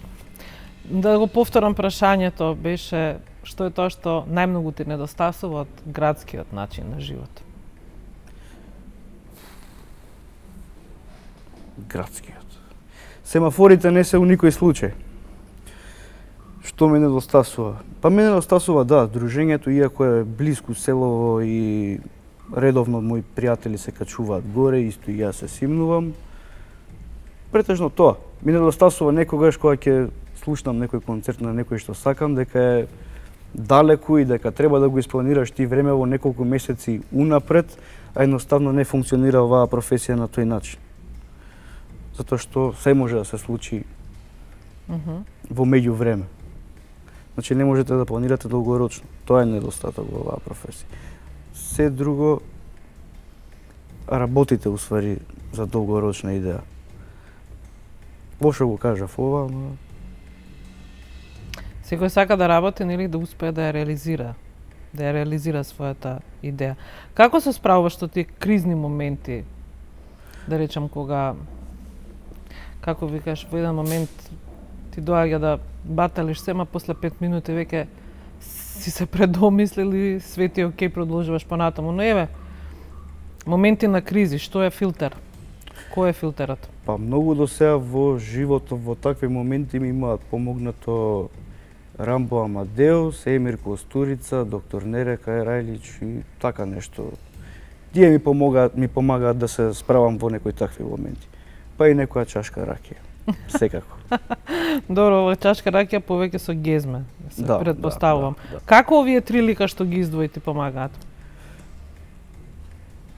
Да го повторам прашањето, беше што е тоа што најмногу ти недостасува од градскиот начин на живот? Градскиот. Семафорите не се у никој случај. Што ме недостасува? Па ме недостасува, да, дружењето, иако е блиску селово и редовно мои пријатели се качуваат горе, исто и јас се симнувам. Претежно тоа. Ми недостасува некогаш кога ќе слушнам некој концерт на некој што сакам, дека е далеку и дека треба да го испланираш ти време во неколку месеци унапред, а едноставно не функционира оваа професија на тој начин. Затоа што се може да се случи во меѓувреме. Значи не можете да планирате долгорочно. Тоа е недостаток во оваа професија. Се друго работите уствари за долгорочна идеја. Лошо го кажав ова, но Секој сака да работи, нели, да успее да ја реализира својата идеја. Како се справуваш со тие кризни моменти? Да речам, кога, како викаш, во еден момент ти доаѓа да баталиш сема, после 5 минути веќе си се предомислил и све ти окей, продолжуваш понатаму. Но еве, моменти на кризи, што е филтер? Кој е филтерот? па многу до сега во животот во такви моменти ми имаат помогнато Рамбо Амадеус, Емир Костурица, доктор Нерека Ерајлич и така нешто. Тие ми помагаат да се справам во некои такви моменти. Па и некоја чашка ракија. Секако. Добро, ова чашка ракија повеќе со гезме, се Да, предпоставувам. да. Како овие три лика што ги издвои ти помагаат?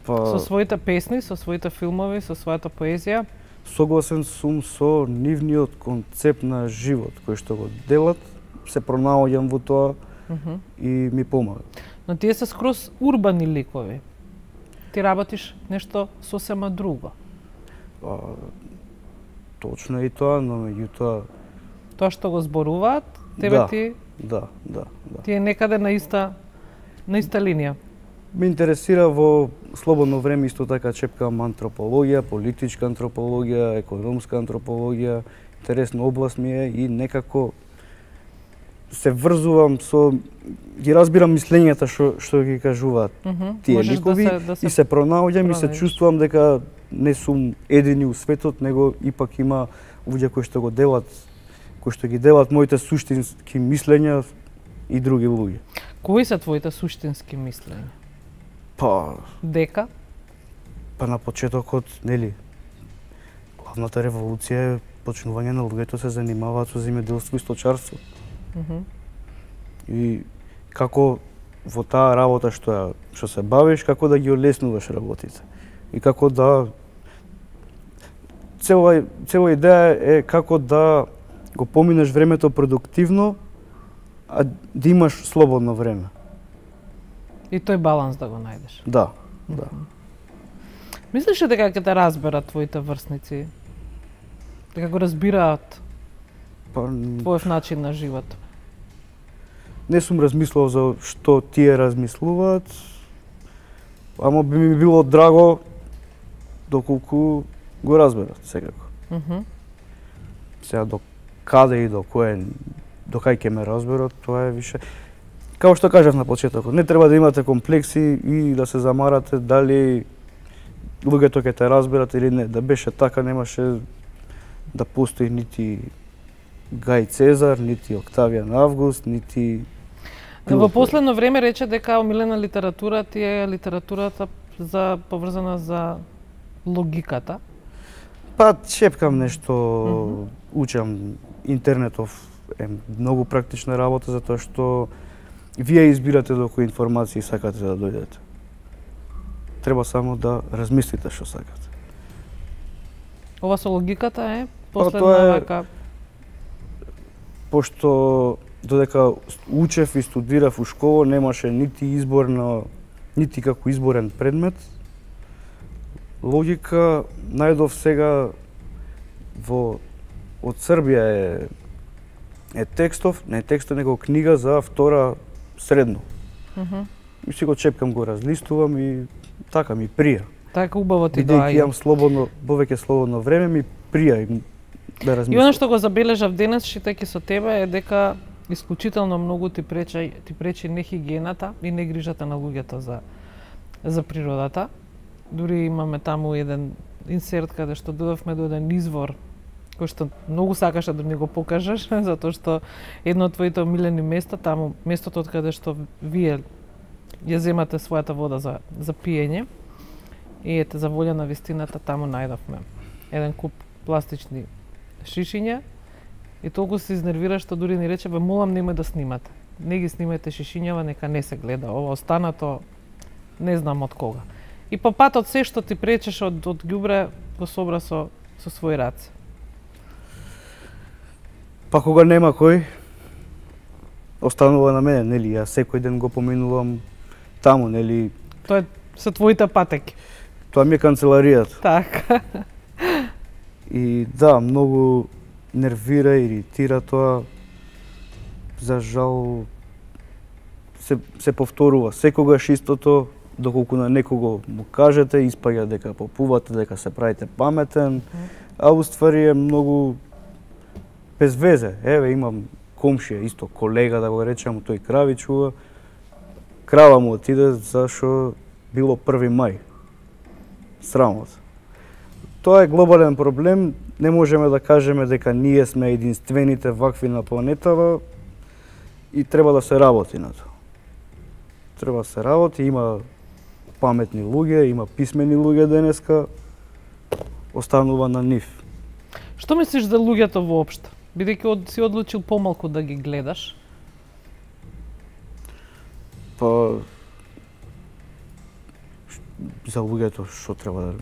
Со Па своите песни, со своите филмови, со својата поезија? согласен сум со нивниот концепт на живот кој што го делат, се пронаоѓам во тоа и ми помага. Но тие се скроз урбани ликови. Ти работиш нешто сосема друго. Точно е и тоа, но меѓутоа Тоа што го зборуваат, тебе Да. ти да. ти е некаде на иста линија. Ме интересира во слободно време исто така чепкам антропологија, политичка антропологија, економска антропологија. Интересна област ми е и некако се врзувам со ги разбирам мислењата што ги кажуваат тие Можеш ликови и се пронаоѓам и се пронајдеш. чувствувам дека не сум едини у светот, него ипак има луѓе кои што го делат, кои што ги делат моите суштински мислења и други луѓе. Кои се твоите суштински мислења? Па Дека? на почетокот, нели, главната револуција е почнување на луѓето се занимаваат со земјоделство и сточарство. И како во таа работа што се бавиш, како да ги олеснуваш работите. И како да цела идеја е како да го поминеш времето продуктивно, а да имаш слободно време. И тој баланс да го најдеш. Да. Мислиш ли дека ќе те разберат твоите врсници? Дека го разбираат Па твојов начин на живот? не сум размислувал за што тие размислуваат, ама би ми било драго доколку го разберат секако. Сега до каде и до кај ќе ме разберат, тоа е више. Као што кажав на почетокот, не треба да имате комплекси и да се замарате дали луѓето ќе те разберат или не. Да беше така, немаше да постои нити Гај Цезар, нити Октавијан Август, нити Во последно време рече дека омилена литература ти е литературата поврзана за логиката. Па чепкам нешто, учам, интернетов е многу практична работа затоа што вие избирате до кои информации сакате да дојдете. Треба само да размислите што сакате. Ова со логиката е Тоа последна е- вака. Пошто додека учев и студирав у школа, немаше нити како изборен предмет. Логика најдов сега од Србија е текстов, не текстов, него книга за втора средно. И си го чепкам, го разлистувам и така ми прија. Така убаво ти Бидејќи доаѓа. имам повеќе слободно време, ми прија и да И размислувам. она што го забележав денес, читајќи со тебе, е дека исклучително многу ти пречи нехигиената и негрижата на луѓето за природата. Дури имаме таму еден инсерт каде што дојдовме до еден извор кој што многу сакаше да ми го покажеш, затоа што едно од твоите омилени места, таму местото од каде што вие ја земате својата вода за пиење. И ете, за волја на вистината, таму најдовме еден куп пластични шишиња и толку се изнервира што дури ни рече, бе, молам немој да снимате. Не ги снимајте шишињава, нека не се гледа. Ова останато не знам од кога. и по патот се што ти пречеше од ѓубре го собра со своји раце. Па кога нема кој, останува на мене, нели, ја секој ден го поминувам таму, нели. Тоа се твоите патеки. Тоа ми е канцеларијата. Така. И да, многу нервира, иритира тоа. За жал се повторува. Секогаш истото, доколку на некого му кажете, испаѓа дека попувате, дека се правите паметен, а уствари е многу без везе. Еве, имам комшија, исто колега, да го речем, тој крави чува. Крава му отиде зашо било 1 мај. Срамота. Тоа е глобален проблем, не можеме да кажеме дека ние сме единствените вакви на планетава и треба да се работи на тоа. Треба да се работи, има паметни луѓе, има писмени луѓе денеска, останува на нив. Што мислиш за луѓето воопшто? Бидејќи си одлучил помалку да ги гледаш? Па за луѓето што треба да...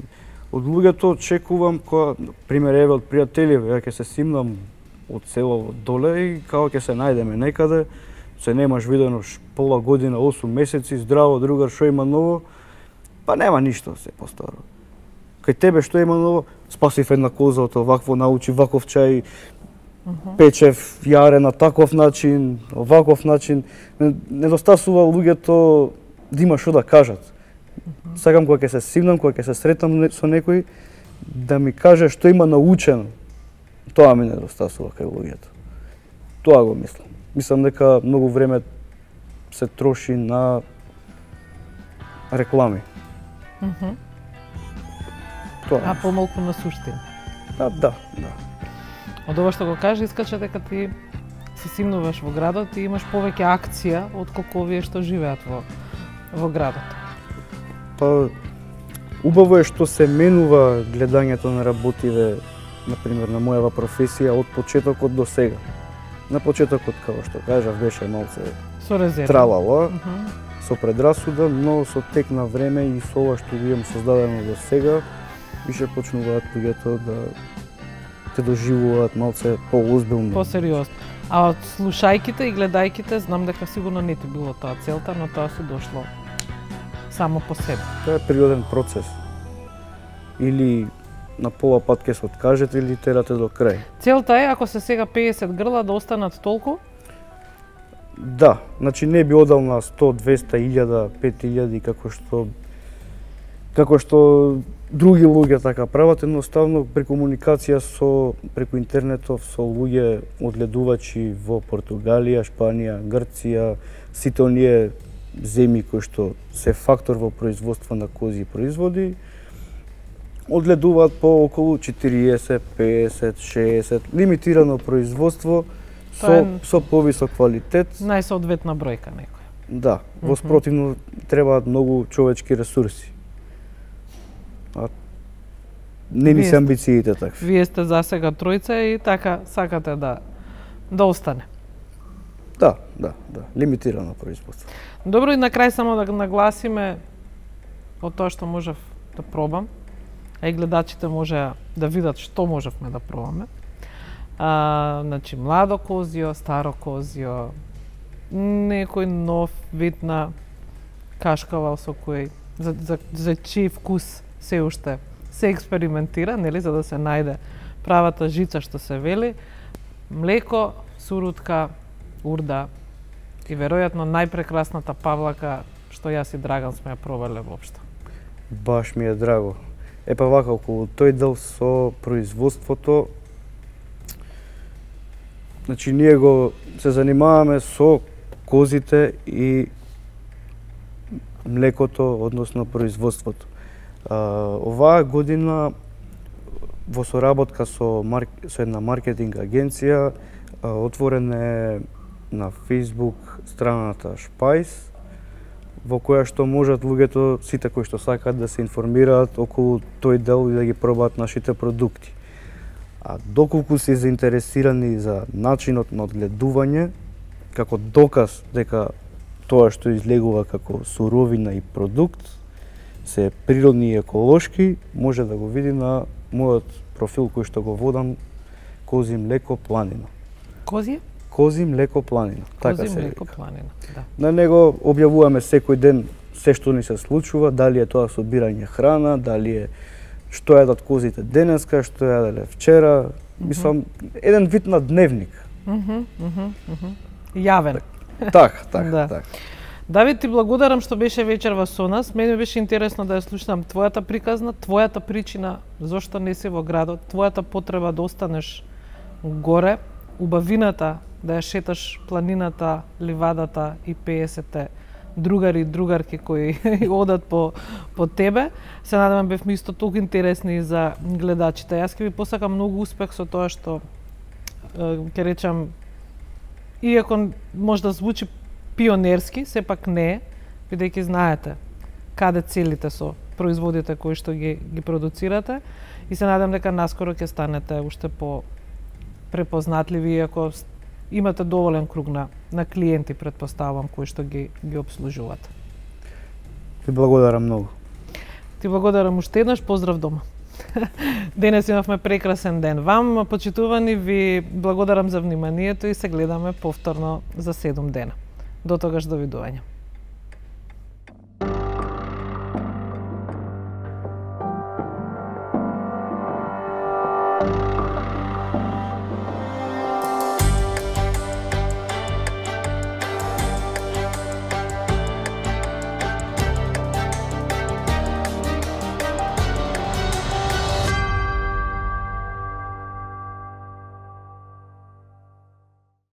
Од луѓето очекувам која, пример еве од пријатели, ја ќе се симнам од село доле и како ќе се најдеме некаде, се немаш видено пола година, 8 месеци, здраво, другар, што има ново? Па нема ништо се постаро. Кај тебе што има ново? Спасив една коза од овакво, научи ваков чај, печев јаре на таков начин, оваков начин. Недостасува луѓето да има што да кажат. Сакам кога ќе се симнам, кога ќе се сретам со некој, да ми каже што има научено. Тоа ми недостасува кај луѓето. Тоа го мислам. Мислам дека многу време се троши на реклами. Тоа. А помалку на суштина. Да. Од ова што го кажа, искача дека ти се симнуваш во градот и имаш повеќе акција отколку овие што живеат во градот. Па, убаво е што се менува гледањето на работиве, например, на мојава професија од почетокот до сега. На почетокот, како што кажав, беше малце Со резерва. тралала, со предрасуда, но со тек на време и со ова што го имам создадено до сега, више почнуваат луѓето да те доживуваат малце поозбилно. Посериозно. А од слушајките и гледајките, знам дека сигурно не ти било тоа целта, но тоа си дошло само по себе. Тоа е природен процес. Или на пола пат ќе се откажете или терате до крај. Целта е, ако се сега 50 грла, да останат толку? Да, значи не би одал на 100, 200, 1000, 5000 како што други луѓе така прават, едноставно при комуникација преку интернетов со луѓе одгледувачи во Португалија, Шпанија, Грција, сите оние земји кои што се фактор во производство на кози производи, одгледуваат по околу 40, 50, 60, лимитирано производство со повисок квалитет. Најсоодветна бројка некоја. Да, во спротивно требаат многу човечки ресурси. Не ми се амбициите такви. Вие сте за сега тројца и така сакате да остане. Да, лимитирано производство. Добро, и на крај само да нагласиме од тоа што можев да пробам, а и гледачите може да видат што можевме да пробаме. Значи, младо козио, старо козио, некој нов вид на кашкавал со кој за чиј вкус се уште се експериментира, нели, за да се најде правата жица што се вели. Млеко, сурутка, урда и веројатно најпрекрасната павлака што јас и Драган сме ја пробале воопшто. Баш ми е драго. Епа вака, околу тој дел со производството, значи ние го се занимаваме со козите и млекото, односно производството. Оваа година во соработка со една маркетинг агенција отворена е на Facebook страната Шпајс, во која што можат луѓето, сите кои што сакаат да се информираат околу тој дел и да ги пробаат нашите продукти. А доколку се заинтересирани за начинот на одгледување, како доказ дека тоа што излегува како суровина и продукт, се природни и еколошки, може да го види на мојот профил кој што го водам Кози млеко планина. Кози? Кози млеко планина. Така Кози се млеко вика. планина, да. На него објавуваме секој ден се што ни се случува, дали е тоа собирање храна, дали е што јадат козите денеска, што јаделе вчера, мислам еден вид на дневник. Јавен. Така, Да. така. Давид, ти благодарам што беше вечерва со нас. Мене беше интересно да ја слушнам твојата приказна, твојата причина зошто не си во градот, твојата потреба да останеш горе, убавината да ја шеташ планината, ливадата и 50 другари и другарки кои одат по тебе. Се надевам бевме исто толку интересни и за гледачите. Јас ќе ви посакам многу успех со тоа што ќе речам, иако може да звучи пионерски, сепак не е, бидејќи знаете каде целите со производите кои што ги продуцирате, и се надам дека наскоро ќе станете уште по препознатливи, иако имате доволен круг на клиенти, предпоставувам, кои што ги обслужувате. Ви благодарам многу. Ти благодарам уште еднаш, поздрав дома. Денес имавме прекрасен ден. Вам, почитувани, ви благодарам за вниманието и се гледаме повторно за 7 дена. До тогаш, довидување.